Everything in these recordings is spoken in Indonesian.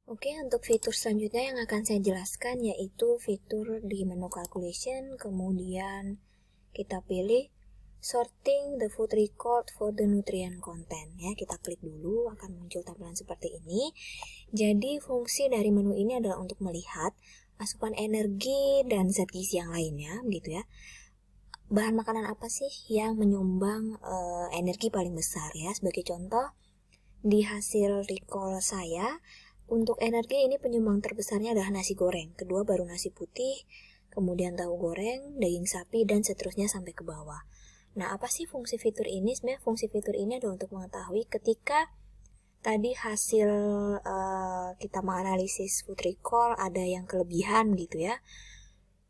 Oke, untuk fitur selanjutnya yang akan saya jelaskan yaitu fitur di menu calculation, kemudian kita pilih sorting the food record for the nutrient content ya. Kita klik dulu, akan muncul tampilan seperti ini. Jadi fungsi dari menu ini adalah untuk melihat asupan energi dan zat gizi yang lainnya gitu ya. Bahan makanan apa sih yang menyumbang energi paling besar ya? Sebagai contoh, di hasil recall saya, untuk energi ini penyumbang terbesarnya adalah nasi goreng, kedua baru nasi putih, kemudian tahu goreng, daging sapi, dan seterusnya sampai ke bawah. Nah, apa sih fungsi fitur ini? Sebenarnya fungsi fitur ini adalah untuk mengetahui ketika tadi hasil kita menganalisis food recall ada yang kelebihan gitu ya.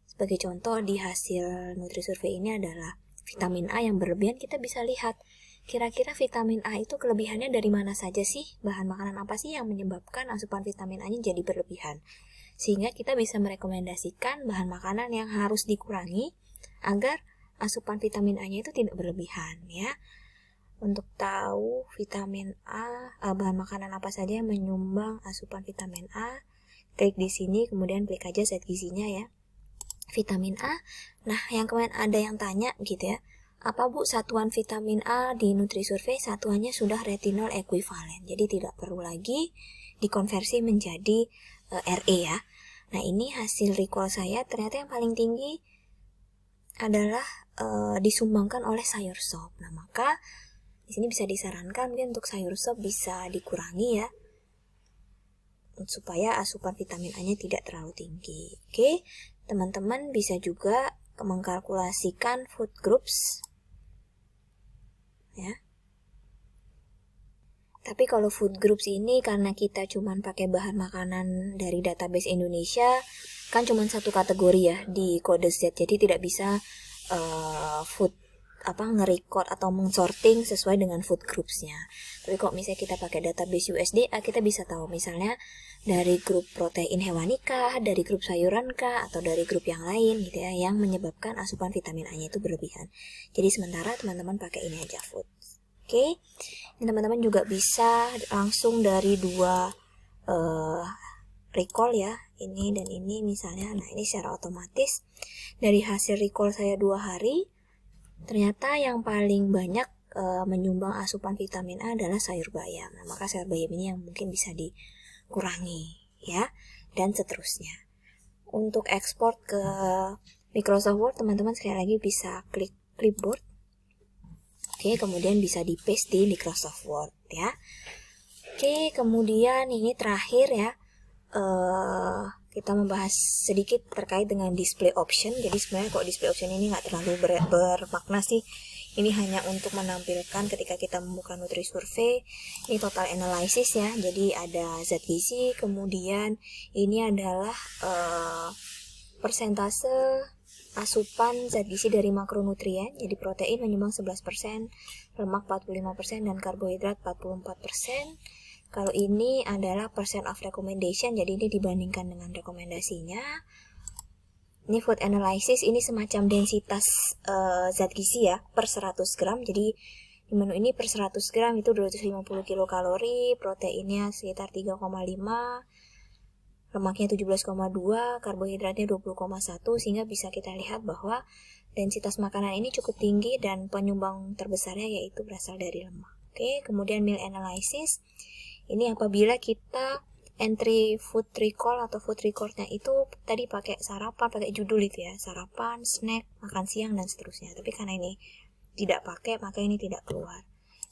Sebagai contoh, di hasil Nutri-Survey ini adalah vitamin A yang berlebihan. Kita bisa lihat kira-kira vitamin A itu kelebihannya dari mana saja sih? Bahan makanan apa sih yang menyebabkan asupan vitamin A-nya jadi berlebihan? Sehingga kita bisa merekomendasikan bahan makanan yang harus dikurangi agar asupan vitamin A-nya itu tidak berlebihan ya. Untuk tahu vitamin A, bahan makanan apa saja yang menyumbang asupan vitamin A, klik di sini, kemudian klik aja zat gizinya ya. Vitamin A. Nah, yang kemarin ada yang tanya gitu ya, apa Bu satuan vitamin A di Nutri-Survey? Satuannya sudah retinol ekuivalen, jadi tidak perlu lagi dikonversi menjadi RE ya. Nah, ini hasil recall saya, ternyata yang paling tinggi adalah disumbangkan oleh sayur sop. Nah, maka di sini bisa disarankan mungkin untuk sayur sop bisa dikurangi ya, supaya asupan vitamin A-nya tidak terlalu tinggi. Oke, teman-teman bisa juga mengkalkulasikan food groups ya. Tapi kalau food groups ini karena kita cuma pakai bahan makanan dari database Indonesia, kan cuma satu kategori ya di kode Z, jadi tidak bisa food nge-record atau meng-sorting sesuai dengan food groupsnya. Tapi kalau misalnya kita pakai database USDA, kita bisa tahu misalnya dari grup protein hewani kah, dari grup sayuran kah, atau dari grup yang lain gitu ya, yang menyebabkan asupan vitamin A-nya itu berlebihan. Jadi sementara teman-teman pakai ini aja food. Oke, teman-teman juga bisa langsung dari dua recall ya, ini dan ini misalnya. Nah, ini secara otomatis dari hasil recall saya 2 hari, ternyata yang paling banyak menyumbang asupan vitamin A adalah sayur bayam. Nah, maka sayur bayam ini yang mungkin bisa dikurangi ya, dan seterusnya. Untuk ekspor ke Microsoft Word, teman-teman sekali lagi bisa klik clipboard. Oke, kemudian bisa di paste di Microsoft Word ya. Oke, kemudian ini terakhir ya, kita membahas sedikit terkait dengan display option. Jadi sebenarnya kok display option ini nggak terlalu bermakna sih. Ini hanya untuk menampilkan ketika kita membuka Nutri-Survey. Ini total analysis ya. Jadi ada zat gizi, kemudian ini adalah persentase asupan zat gizi dari makronutrien. Jadi protein menyumbang 11%, lemak 45%, dan karbohidrat 44%. Kalau ini adalah percent of recommendation, jadi ini dibandingkan dengan rekomendasinya. Ini food analysis, ini semacam densitas zat gizi ya per 100 gram. Jadi di menu ini per 100 gram itu 250 kilokalori, proteinnya sekitar 3,5, lemaknya 17,2, karbohidratnya 20,1, sehingga bisa kita lihat bahwa densitas makanan ini cukup tinggi dan penyumbang terbesarnya yaitu berasal dari lemak. Oke, kemudian meal analysis. Ini apabila kita entry food recall atau food recordnya itu tadi pakai sarapan, pakai judul itu ya, sarapan, snack, makan siang, dan seterusnya. Tapi karena ini tidak pakai, maka ini tidak keluar.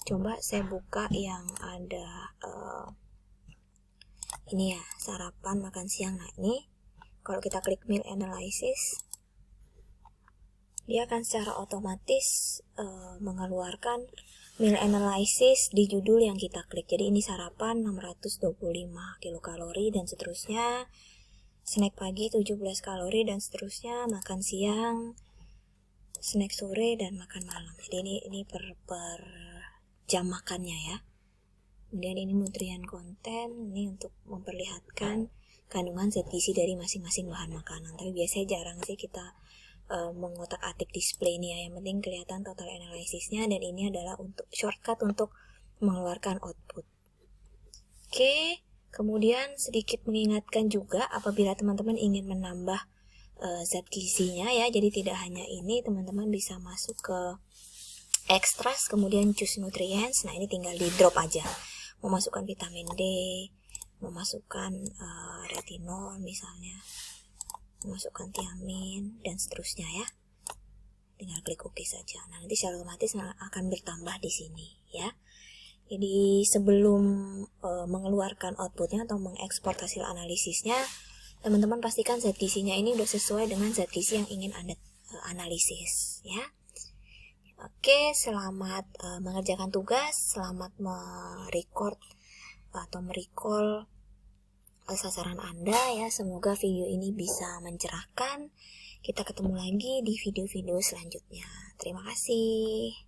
Coba saya buka yang ada ini ya, sarapan, makan siang. Nah ini kalau kita klik meal analysis, dia akan secara otomatis mengeluarkan meal analysis di judul yang kita klik. Jadi ini sarapan 625 kilokalori dan seterusnya, snack pagi 17 kalori dan seterusnya, makan siang, snack sore, dan makan malam. Jadi ini per jam makannya ya. Kemudian ini nutrient konten, ini untuk memperlihatkan kandungan zat gizi dari masing-masing bahan makanan. Tapi biasanya jarang sih kita mengotak-atik display ini ya. Yang penting kelihatan total analisisnya, dan ini adalah untuk shortcut untuk mengeluarkan output. Oke, Kemudian sedikit mengingatkan juga apabila teman-teman ingin menambah zat gizinya ya, jadi tidak hanya ini, teman-teman bisa masuk ke extras, kemudian choose nutrients. Nah, ini tinggal di drop aja. Memasukkan vitamin D, memasukkan retinol misalnya, memasukkan tiamin, dan seterusnya ya. Tinggal klik OK saja. Nah, nanti secara otomatis akan bertambah di sini ya. Jadi sebelum mengeluarkan outputnya atau mengekspor hasil analisisnya, teman-teman pastikan zat gizinya ini udah sesuai dengan zat gizi yang ingin Anda analisis ya. Oke, selamat mengerjakan tugas, selamat merecord atau merecall sasaran Anda ya. Semoga video ini bisa mencerahkan. Kita ketemu lagi di video-video selanjutnya. Terima kasih.